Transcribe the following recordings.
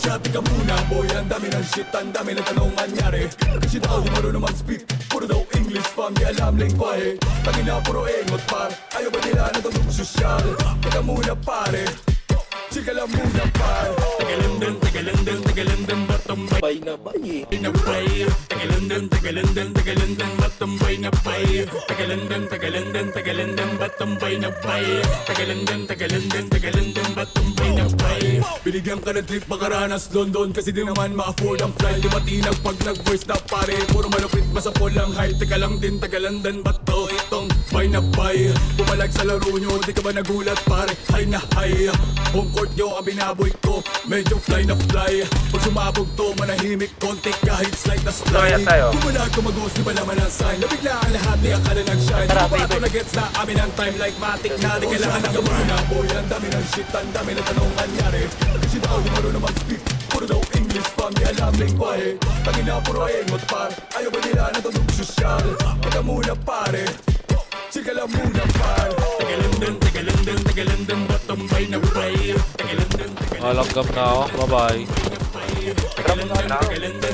siya, tika muna boy. Ang dami ng shit, ang dami ng tanong anyari. Kasi daw di marunong mag-speak, puro daw English fam, di alam lengguwahe. Tangina puro engot par, ayaw ba nila na tanong sosyal? Tika muna pare, chika lang muna par. Tagalindang, batambay na bay. Inabay, tagalindang, batambay na bay. Tagalindang, batambay na bay. Tagalindang, batambay na bay. Binigyan ka ng trip makaranas London kasi di naman ma-afford ang flight. Di matinag pag nag-voice na pare, puro malupit masapol lang hype. Teka lang din, Tagalandan ba to? Itong bay na bay. Pumalag sa laro nyo, di ka ba nagulat pare? Hay na hay, home court nyo ang binaboy ko. Medyo fly na fly, pag sumabog to manahimik konti kahit slight na slide. Kumalag kumagos, di ba naman ang sign? Nabigla ang lahat, di akala nag-shine. Di ba ito na-gets na amin ang time like matic na? Di kailangan ng gamana boy, ang dami ng shit, ang dami ng tanong anyari. Kasi daw di marunong mag-speak, puro daw English fam, di alam lengguwahe. Tangina puro engot par, ayaw ba nila na tanong sosyal? Teka muna pare, chika lang muna par. Tagalindang, batambay na bay. Malanggam na ako. Bye-bye.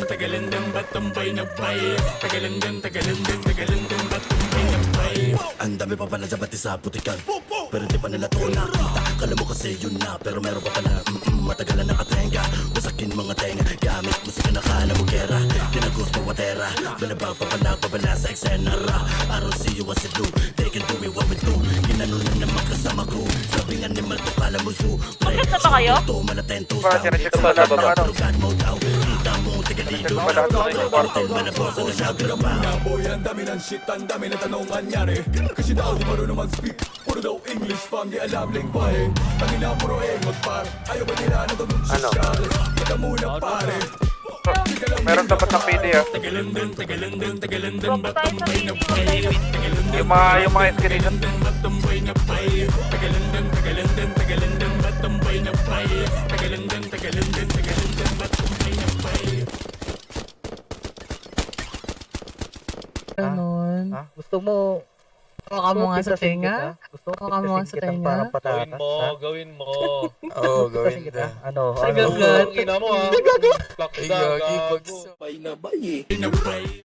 Tagalindang, batambay na bay. Tagalindang, batambay na bay. Ang dami pa pala sa bati sa putikan, pero di pa nila to nakita. Kala mo kasi yun na, pero meron pa pala matagalan nakatenga. Wasakin mga tenga, gamit musika na kala mo gera. Tinagos mo watera, balabag pa pala pabala sa eksena ra. I don't see you as you do, they can do it what we do. Ginano na naman kasama ko, sabi nga ni Malto kala mo zoo. Bakit na ba kayo? Ito malatento Para sa siya sa lahat ng ano. God mo daw, kita mo tigalito. Hotel malabosa na siya graba. Boy, ang dami ng shit, ang dami ng tanong anyari. Kasi daw di marunong mag-speak, puro daw English fam, di alam lengguwahe. Tangina puro engot par, ayaw ba nila na tanong sosyal? Teka muna pare, Meron dapat ng PD ah. Tagalindang, batambay na bay. Yung mga escalation. Batambay na bay. Tagalindang, batambay na bay. Tagalindang, batambay na bay. Ganon. Ha? Gusto mo Baka mo nga sa tenga. Gusto mo Baka mo nga sa tenga. parang patatas? Gawin mo. Oo, gawin kita. Ano? Sagablat. Ina mo ha. Gagawa. Plak na gago. Bay na bay.